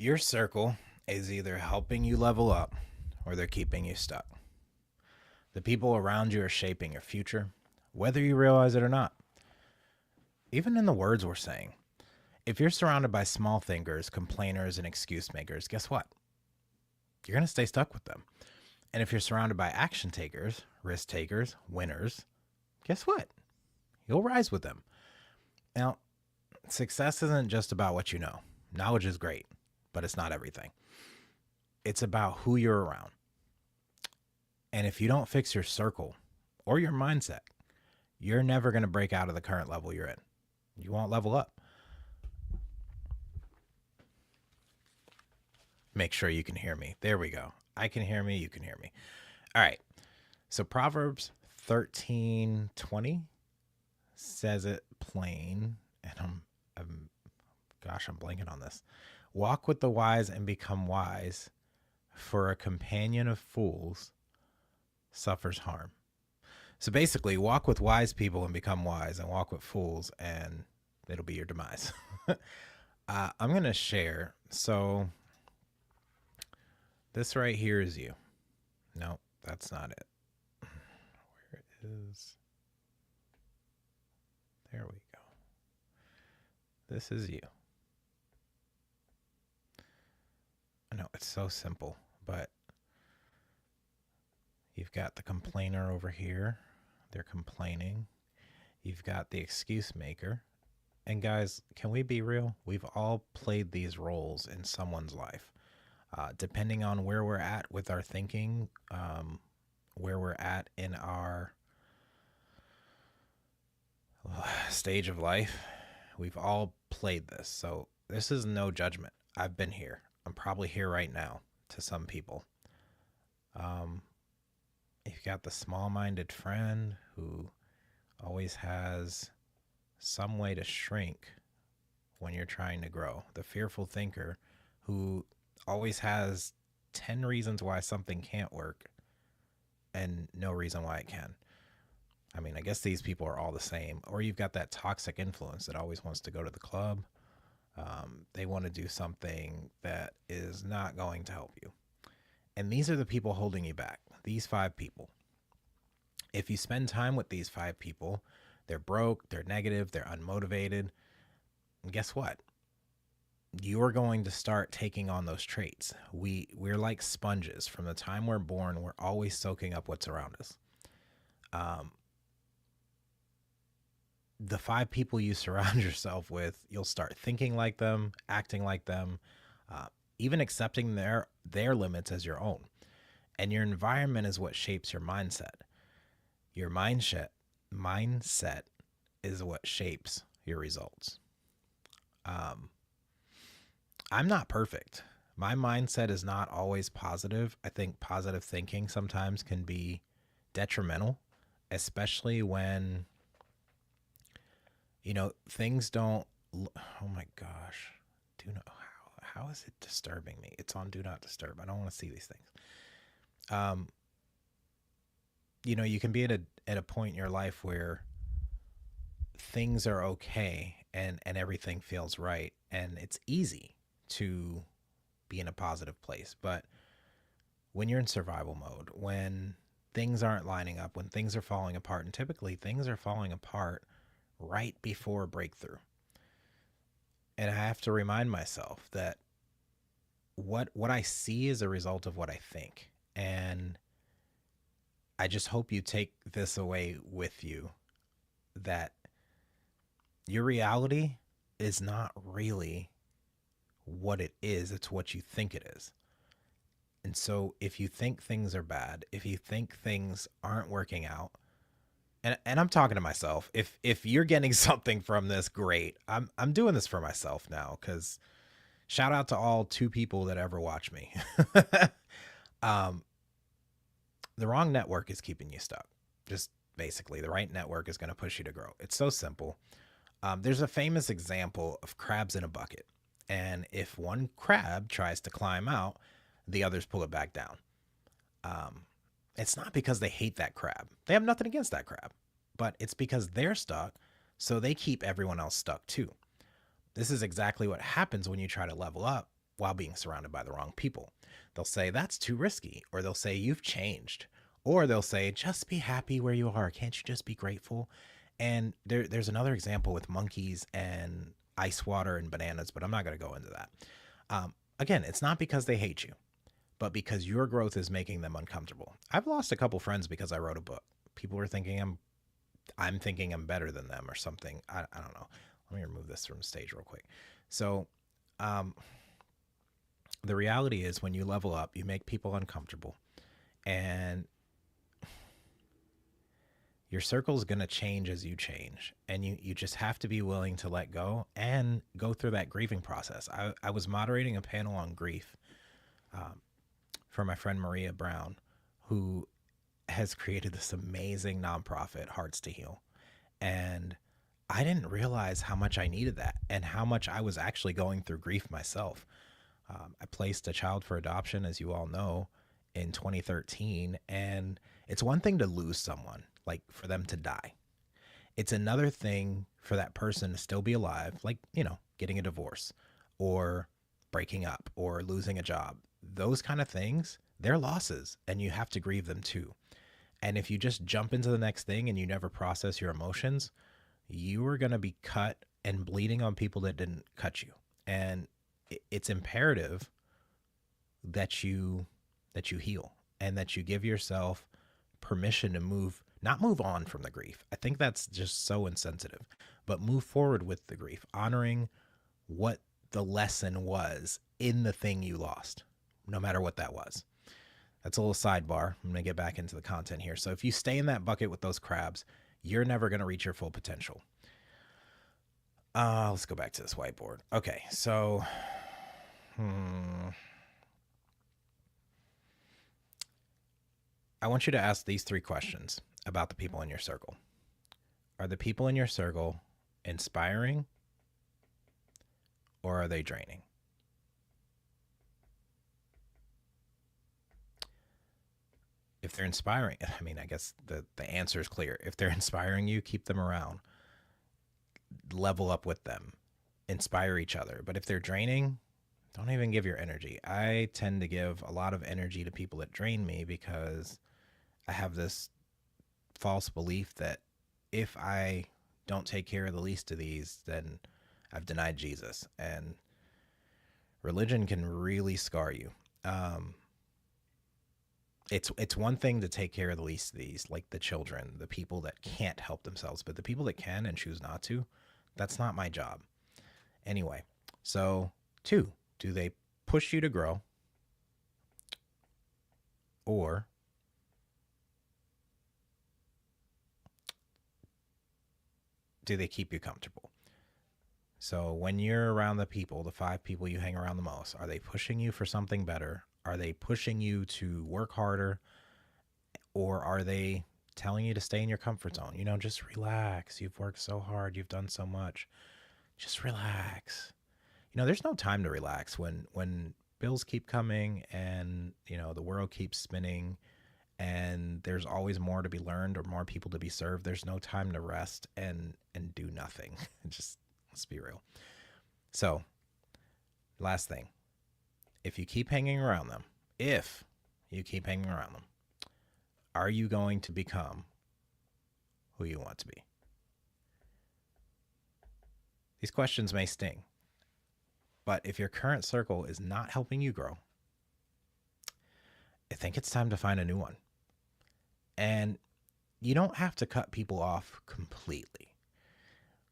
Your circle is either helping you level up or they're keeping you stuck. The people around you are shaping your future, whether you realize it or not. Even in the words we're saying, if you're surrounded by small thinkers, complainers, and excuse makers, guess what? You're going to stay stuck with them. And if you're surrounded by action takers, risk takers, winners, guess what? You'll rise with them. Now, success isn't just about what you know. Knowledge is great, but it's not everything. It's about who you're around. And if you don't fix your circle or your mindset, you're never going to break out of the current level you're in. You won't level up. Make sure you can hear me. There we go. I can hear me. You can hear me. All right. So Proverbs 13:20 says it plain, and I'm blanking on this. Walk with the wise and become wise, for a companion of fools suffers harm. So basically, walk with wise people and become wise, and walk with fools, and it'll be your demise. I'm going to share. So this right here is you. No, that's not it. Where is... There we go. This is you. I know it's so simple, but you've got the complainer over here. They're complaining. You've got the excuse maker. And guys, can we be real? We've all played these roles in someone's life. Depending on where we're at with our thinking, where we're at in our stage of life, we've all played this. So this is no judgment. I've been here. I'm probably here right now to some people. You've got the small-minded friend who always has some way to shrink when you're trying to grow. The fearful thinker who always has 10 reasons why something can't work and no reason why it can. I mean, I guess these people are all the same. Or you've got that toxic influence that always wants to go to the club. They want to do something that is not going to help you. And these are the people holding you back. These 5 people. If you spend time with these 5 people, they're broke, they're negative, they're unmotivated. And guess what? You're going to start taking on those traits. We're like sponges. From the time we're born, we're always soaking up what's around us. The 5 people you surround yourself with, you'll start thinking like them, acting like them, even accepting their limits as your own. And your environment is what shapes your mindset. Your mindset is what shapes your results. I'm not perfect. My mindset is not always positive. I think positive thinking sometimes can be detrimental, especially when, things don't, oh my gosh, how is it disturbing me? It's on do not disturb. I don't want to see these things. You can be at a point in your life where things are okay and everything feels right, and it's easy to be in a positive place. But when you're in survival mode, when things aren't lining up, when things are falling apart, and typically things are falling apart right before breakthrough. And I have to remind myself that what I see is a result of what I think. And I just hope you take this away with you, that your reality is not really what it is. It's what you think it is. And so if you think things are bad, if you think things aren't working out, and I'm talking to myself, if you're getting something from this, great. I'm doing this for myself now, because shout out to all 2 people that ever watch me. The wrong network is keeping you stuck. Just basically, the right network is going to push you to grow. It's so simple. There's a famous example of crabs in a bucket. And if one crab tries to climb out, the others pull it back down. It's not because they hate that crab. They have nothing against that crab. But it's because they're stuck, so they keep everyone else stuck too. This is exactly what happens when you try to level up while being surrounded by the wrong people. They'll say, that's too risky. Or they'll say, you've changed. Or they'll say, just be happy where you are. Can't you just be grateful? And there's another example with monkeys and ice water and bananas, but I'm not going to go into that. Again, it's not because they hate you, but because your growth is making them uncomfortable. I've lost a couple friends because I wrote a book. People are thinking I'm thinking I'm better than them or something. I don't know. Let me remove this from the stage real quick. So, um, the reality is when you level up, you make people uncomfortable, and your circle is going to change as you change. And you just have to be willing to let go and go through that grieving process. I was moderating a panel on grief for my friend Maria Brown, who has created this amazing nonprofit, Hearts to Heal. And I didn't realize how much I needed that and how much I was actually going through grief myself. I placed a child for adoption, as you all know, in 2013. And it's one thing to lose someone, like for them to die. It's another thing for that person to still be alive, like, getting a divorce or breaking up or losing a job. Those kind of things, they're losses, and you have to grieve them too. And if you just jump into the next thing and you never process your emotions, you are going to be cut and bleeding on people that didn't cut you. And it's imperative that you heal and that you give yourself permission to not move on from the grief. I think that's just so insensitive, but move forward with the grief, honoring what the lesson was in the thing you lost, no matter what that was. That's a little sidebar. I'm going to get back into the content here. So if you stay in that bucket with those crabs, you're never going to reach your full potential. Let's go back to this whiteboard. Okay, so I want you to ask these 3 questions about the people in your circle. Are the people in your circle inspiring, or are they draining? If they're inspiring, I mean, I guess the answer is clear. If they're inspiring you, keep them around. Level up with them. Inspire each other. But if they're draining, don't even give your energy. I tend to give a lot of energy to people that drain me because I have this false belief that if I don't take care of the least of these, then I've denied Jesus. And religion can really scar you. It's one thing to take care of the least of these, like the children, the people that can't help themselves, but the people that can and choose not to, that's not my job. Anyway, so 2, do they push you to grow, or do they keep you comfortable? So when you're around the 5 people you hang around the most, are they pushing you for something better? Are they pushing you to work harder? Or are they telling you to stay in your comfort zone? Just relax. You've worked so hard. You've done so much. Just relax. There's no time to relax when bills keep coming and, the world keeps spinning and there's always more to be learned or more people to be served. There's no time to rest and do nothing. Just let's be real. So, last thing, if you keep hanging around them, are you going to become who you want to be? These questions may sting, but if your current circle is not helping you grow, I think it's time to find a new one. And you don't have to cut people off completely,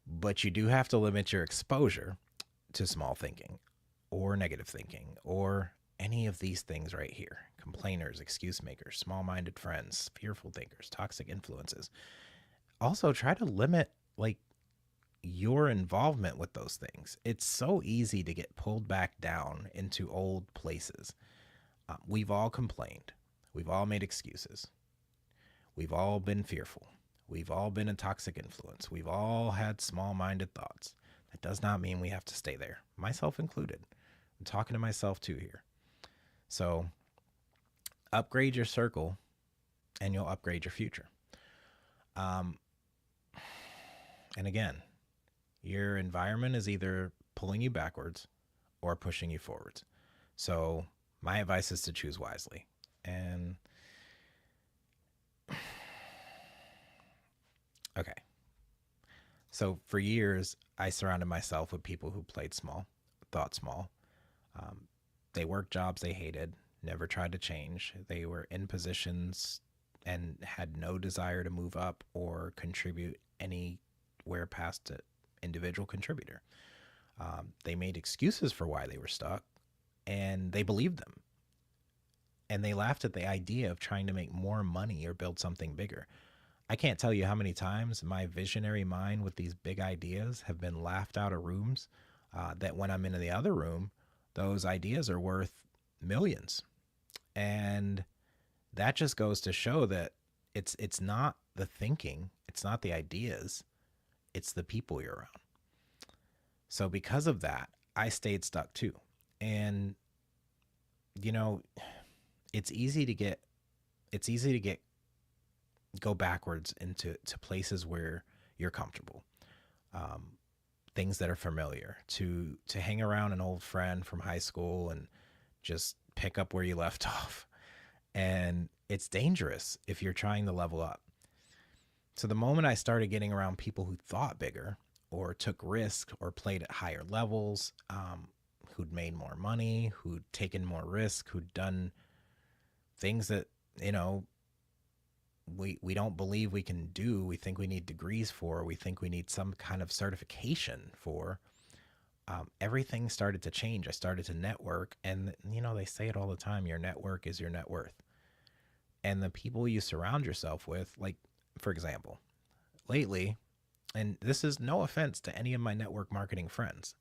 but you do have to limit your exposure to small thinking or negative thinking or any of these things right here. Complainers, excuse makers, small-minded friends, fearful thinkers, toxic influences. Also, try to limit your involvement with those things. It's so easy to get pulled back down into old places. We've all complained. We've all made excuses. We've all been fearful. We've all been a toxic influence. We've all had small-minded thoughts. That does not mean we have to stay there, myself included. I'm talking to myself too here. So upgrade your circle and you'll upgrade your future. And again, your environment is either pulling you backwards or pushing you forwards. So my advice is to choose wisely. And okay. So for years, I surrounded myself with people who played small, thought small. Um, they worked jobs they hated, never tried to change. They were in positions and had no desire to move up or contribute anywhere past an individual contributor. They made excuses for why they were stuck, and they believed them. And they laughed at the idea of trying to make more money or build something bigger. I can't tell you how many times my visionary mind with these big ideas have been laughed out of rooms, that when I'm in the other room, those ideas are worth millions. And that just goes to show that it's not the thinking, it's not the ideas, it's the people you're around. So because of that, I stayed stuck too. And you know, it's easy to get it's easy to get go backwards into places where you're comfortable. Um, Things that are familiar, to hang around an old friend from high school and just pick up where you left off. And it's dangerous if you're trying to level up. So the moment I started getting around people who thought bigger or took risks or played at higher levels, who'd made more money, who'd taken more risk, who'd done things that, you know, we don't believe we can do, we think we need degrees for, we think we need some kind of certification for, everything started to change. I started to network, and they say it all the time, your network is your net worth. And the people you surround yourself with, like, for example, lately, and this is no offense to any of my network marketing friends,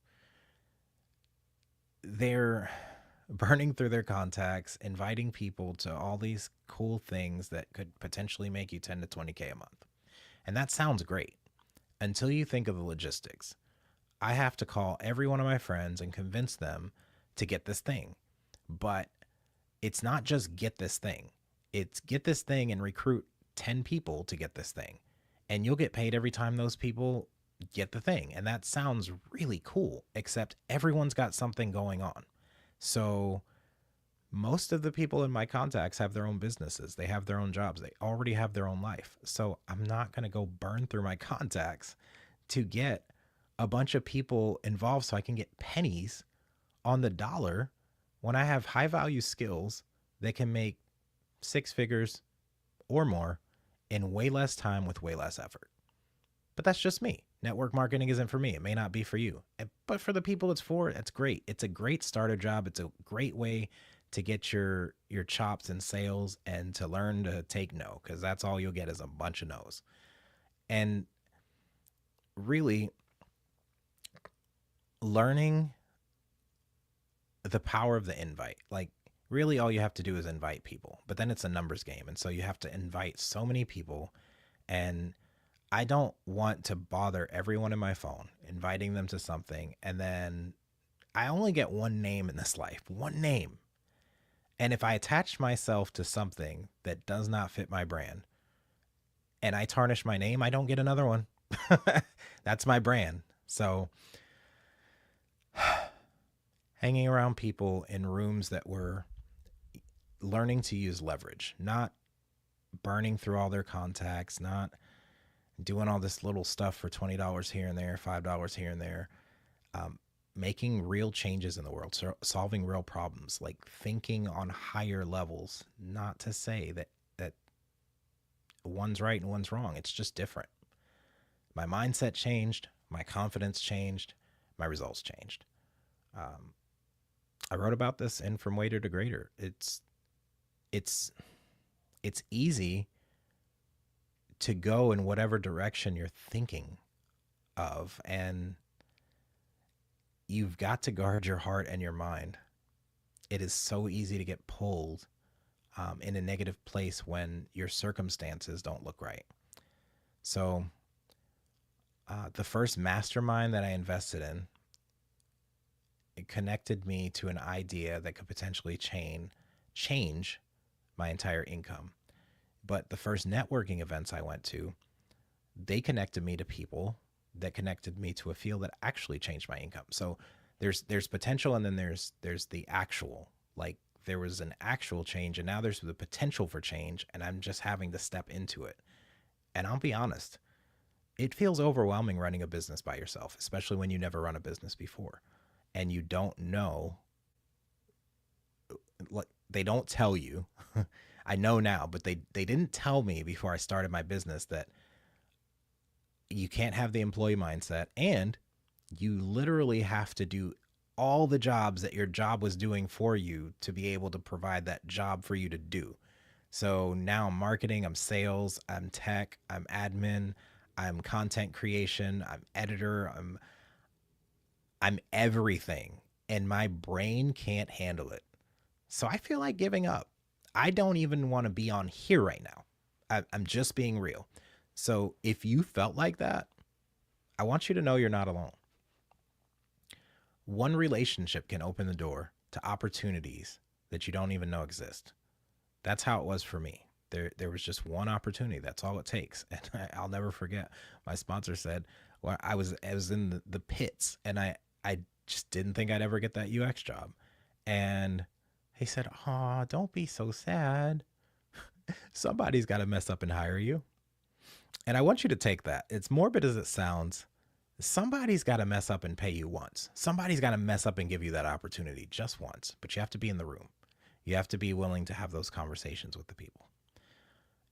they're burning through their contacts, inviting people to all these cool things that could potentially make you 10 to 20K a month. And that sounds great until you think of the logistics. I have to call every one of my friends and convince them to get this thing. But it's not just get this thing, it's get this thing and recruit 10 people to get this thing. And you'll get paid every time those people get the thing. And that sounds really cool, except everyone's got something going on. So most of the people in my contacts have their own businesses. They have their own jobs. They already have their own life. So I'm not going to go burn through my contacts to get a bunch of people involved so I can get pennies on the dollar when I have high value skills that can make six figures or more in way less time with way less effort. But that's just me. Network marketing isn't for me. It may not be for you. But for the people it's for, that's great. It's a great starter job. It's a great way to get your chops in sales and to learn to take no, because that's all you'll get is a bunch of no's. And really learning the power of the invite. Like, really all you have to do is invite people, but then it's a numbers game. And so you have to invite so many people, and I don't want to bother everyone in my phone inviting them to something, and then I only get one name in this life, one name. And if I attach myself to something that does not fit my brand and I tarnish my name, I don't get another one. That's my brand. So hanging around people in rooms that were learning to use leverage, not burning through all their contacts, not doing all this little stuff for $20 here and there, $5 here and there, making real changes in the world, solving real problems, like thinking on higher levels. Not to say that one's right and one's wrong. It's just different. My mindset changed, my confidence changed, my results changed. I wrote about this in From Waiter to Greater. It's easy to go in whatever direction you're thinking of, and you've got to guard your heart and your mind. It is so easy to get pulled in a negative place when your circumstances don't look right. So the first mastermind that I invested in, it connected me to an idea that could potentially change my entire income. But the first networking events I went to, they connected me to people that connected me to a field that actually changed my income. So there's potential, and then there's the actual. Like there was an actual change, and now there's the potential for change, and I'm just having to step into it. And I'll be honest, it feels overwhelming running a business by yourself, especially when you never run a business before and you don't know, like they don't tell you. I know now, but they didn't tell me before I started my business that you can't have the employee mindset, and you literally have to do all the jobs that your job was doing for you to be able to provide that job for you to do. So now I'm marketing, I'm sales, I'm tech, I'm admin, I'm content creation, I'm editor, I'm everything, and my brain can't handle it. So I feel like giving up. I don't even want to be on here right now. I'm just being real. So if you felt like that, I want you to know you're not alone. One relationship can open the door to opportunities that you don't even know exist. That's how it was for me. There was just one opportunity. That's all it takes. And I'll never forget. My sponsor said, well, I was in the pits, and I just didn't think I'd ever get that UX job. And he said, "Oh, don't be so sad. Somebody's got to mess up and hire you." And I want you to take that. It's morbid as it sounds. Somebody's got to mess up and pay you once. Somebody's got to mess up and give you that opportunity just once. But you have to be in the room. You have to be willing to have those conversations with the people.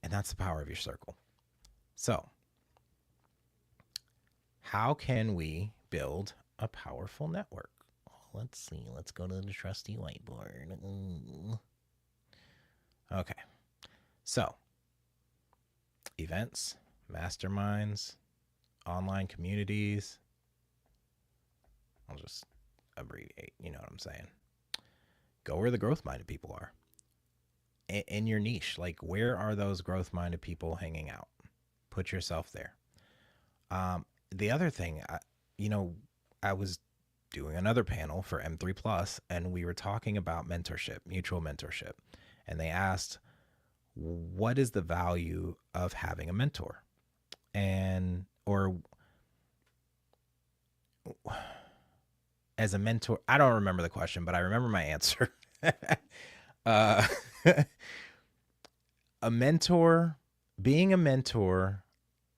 And that's the power of your circle. So, how can we build a powerful network? Let's see. Let's go to the trusty whiteboard. Okay. So, events, masterminds, online communities. I'll just abbreviate. You know what I'm saying? Go where the growth minded people are. In your niche, like where are those growth minded people hanging out? Put yourself there. The other thing, I was doing another panel for M3 Plus, and we were talking about mentorship, mutual mentorship. And they asked, what is the value of having a mentor? And, or as a mentor, I don't remember the question, but I remember my answer. uh, a mentor, being a mentor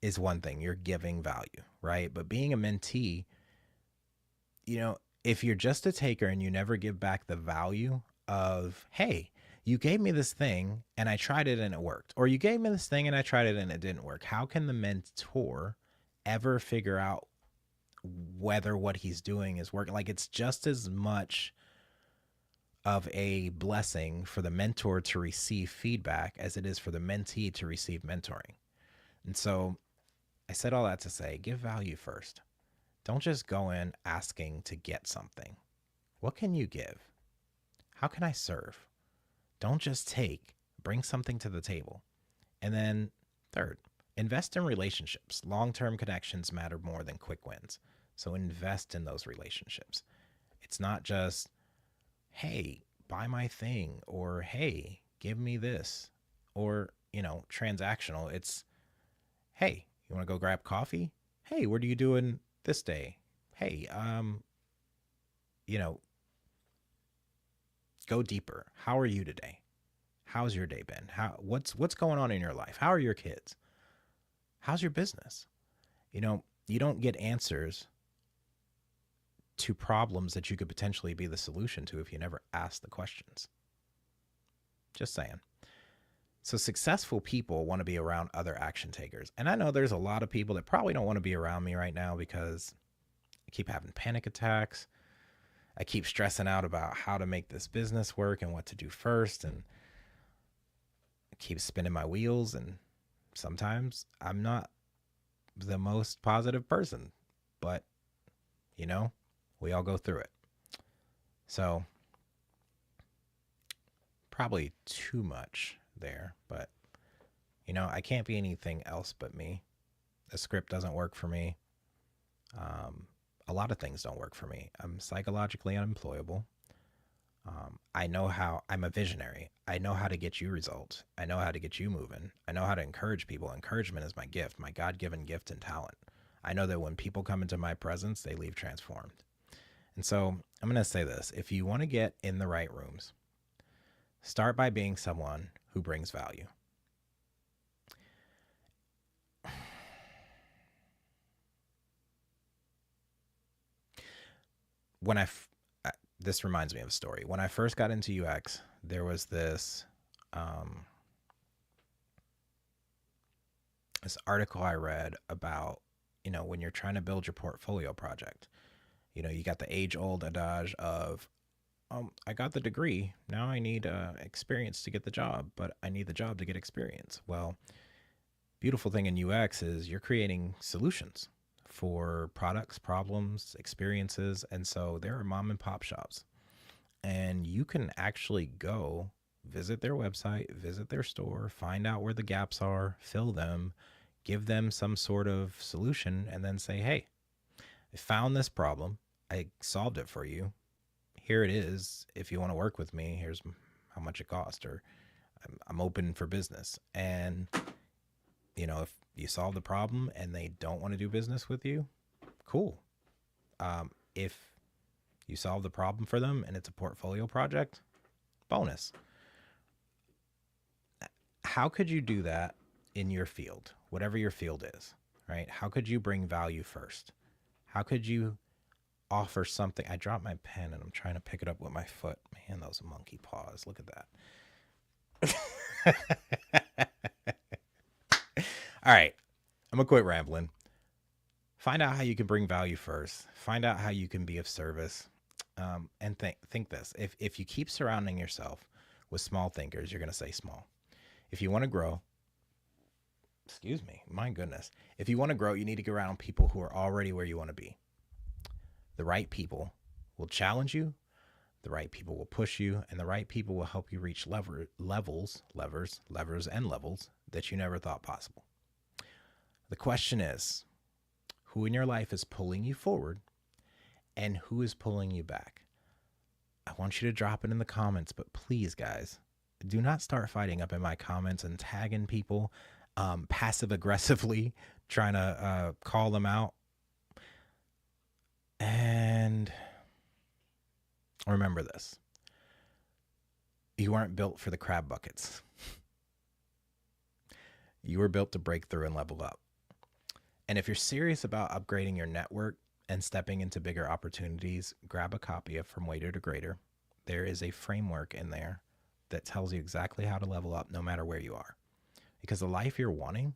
is one thing. You're giving value, right? But being a mentee, if you're just a taker and you never give back the value of, hey, you gave me this thing and I tried it and it worked, or you gave me this thing and I tried it and it didn't work. How can the mentor ever figure out whether what he's doing is working? Like, it's just as much of a blessing for the mentor to receive feedback as it is for the mentee to receive mentoring. And so I said all that to say, give value first. Don't just go in asking to get something. What can you give? How can I serve? Don't just take, bring something to the table. And then third, invest in relationships. Long-term connections matter more than quick wins. So invest in those relationships. It's not just, hey, buy my thing, or hey, give me this, or, transactional. It's, hey, you want to go grab coffee? Hey, what are you doing this day? Hey, go deeper. How are you today? How's your day been? What's going on in your life? How are your kids? How's your business? You don't get answers to problems that you could potentially be the solution to if you never ask the questions. Just saying. So successful people want to be around other action takers. And I know there's a lot of people that probably don't want to be around me right now because I keep having panic attacks. I keep stressing out about how to make this business work and what to do first. And I keep spinning my wheels. And sometimes I'm not the most positive person, but we all go through it. So probably too much there, but I can't be anything else but me. The script doesn't work for me. A lot of things don't work for me. I'm psychologically unemployable. I'm a visionary. I know how to get you results. I know how to get you moving. I know how to encourage people. Encouragement is my gift, my God-given gift and talent. I know that when people come into my presence, they leave transformed. And so I'm going to say this: if you want to get in the right rooms, start by being someone who brings value. When this reminds me of a story. When I first got into UX, there was um, this article I read about, when you're trying to build your portfolio project, you got the age old adage of, I got the degree. Now I need experience to get the job, but I need the job to get experience. Well, beautiful thing in UX is you're creating solutions for products, problems, experiences. And so there are mom and pop shops, and you can actually go visit their website, visit their store, find out where the gaps are, fill them, give them some sort of solution, and then say, hey, I found this problem. I solved it for you. Here it is. If you want to work with me, here's how much it cost, or I'm open for business. And, if you solve the problem and they don't want to do business with you, cool. If you solve the problem for them and it's a portfolio project, bonus. How could you do that in your field, whatever your field is, right? How could you bring value first? How could you offer something? I dropped my pen and I'm trying to pick it up with my foot. Man, those monkey paws. Look at that. All right. I'm going to quit rambling. Find out how you can bring value first. Find out how you can be of service. And think this. If you keep surrounding yourself with small thinkers, you're going to stay small. If you want to grow, excuse me, my goodness. If you want to grow, you need to get around people who are already where you want to be. The right people will challenge you. The right people will push you, and the right people will help you reach levers, and levels that you never thought possible. The question is, who in your life is pulling you forward and who is pulling you back? I want you to drop it in the comments, but please, guys, do not start fighting up in my comments and tagging people passive aggressively, trying to call them out. And remember this: you aren't built for the crab buckets. You were built to break through and level up. And if you're serious about upgrading your network and stepping into bigger opportunities, grab a copy of From Waiter to Greater. There is a framework in there that tells you exactly how to level up no matter where you are. Because the life you're wanting,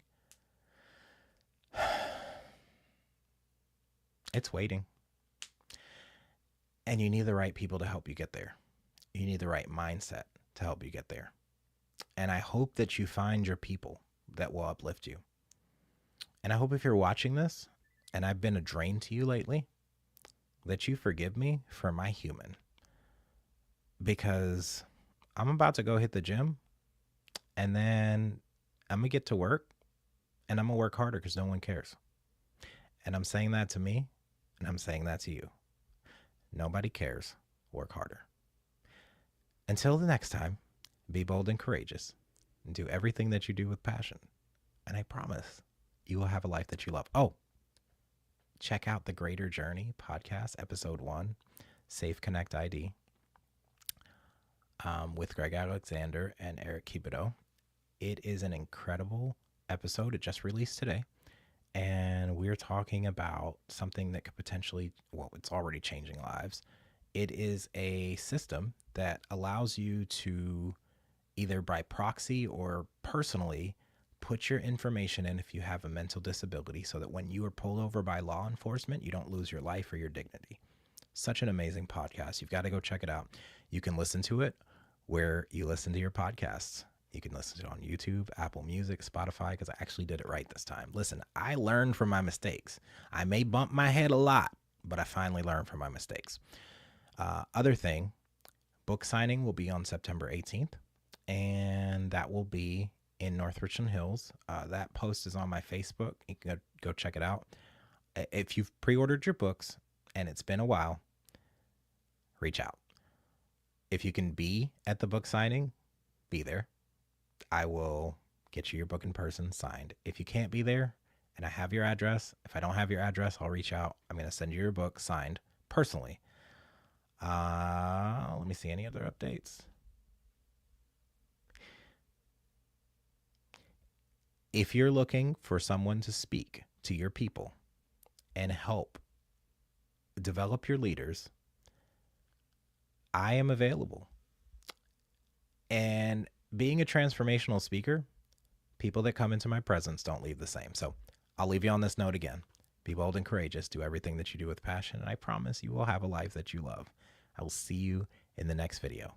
it's waiting. And you need the right people to help you get there. You need the right mindset to help you get there. And I hope that you find your people that will uplift you. And I hope if you're watching this and I've been a drain to you lately, that you forgive me for my human. Because I'm about to go hit the gym, and then I'm going to get to work, and I'm going to work harder because no one cares. And I'm saying that to me, and I'm saying that to you. Nobody cares. Work harder. Until the next time, be bold and courageous, and do everything that you do with passion. And I promise you will have a life that you love. Oh, check out the Greater Journey podcast, episode 1, Safe Connect ID, with Greg Alexander and Eric Kibido. It is an incredible episode. It just released today. And we're talking about something that could potentially, well, it's already changing lives. It is a system that allows you to either by proxy or personally put your information in if you have a mental disability, so that when you are pulled over by law enforcement, you don't lose your life or your dignity. Such an amazing podcast. You've got to go check it out. You can listen to it where you listen to your podcasts. You can listen to it on YouTube, Apple Music, Spotify, because I actually did it right this time. Listen, I learned from my mistakes. I may bump my head a lot, but I finally learned from my mistakes. Other thing, book signing will be on September 18th, and that will be in North Richland Hills. That post is on my Facebook. You can go check it out. If you've pre-ordered your books and it's been a while, reach out. If you can be at the book signing, be there. I will get you your book in person signed. If you can't be there and I have your address, if I don't have your address, I'll reach out. I'm going to send you your book signed personally. Let me see any other updates. If you're looking for someone to speak to your people and help develop your leaders, I am available. And being a transformational speaker, people that come into my presence don't leave the same. So I'll leave you on this note again. Be bold and courageous. Do everything that you do with passion, and I promise you will have a life that you love. I will see you in the next video.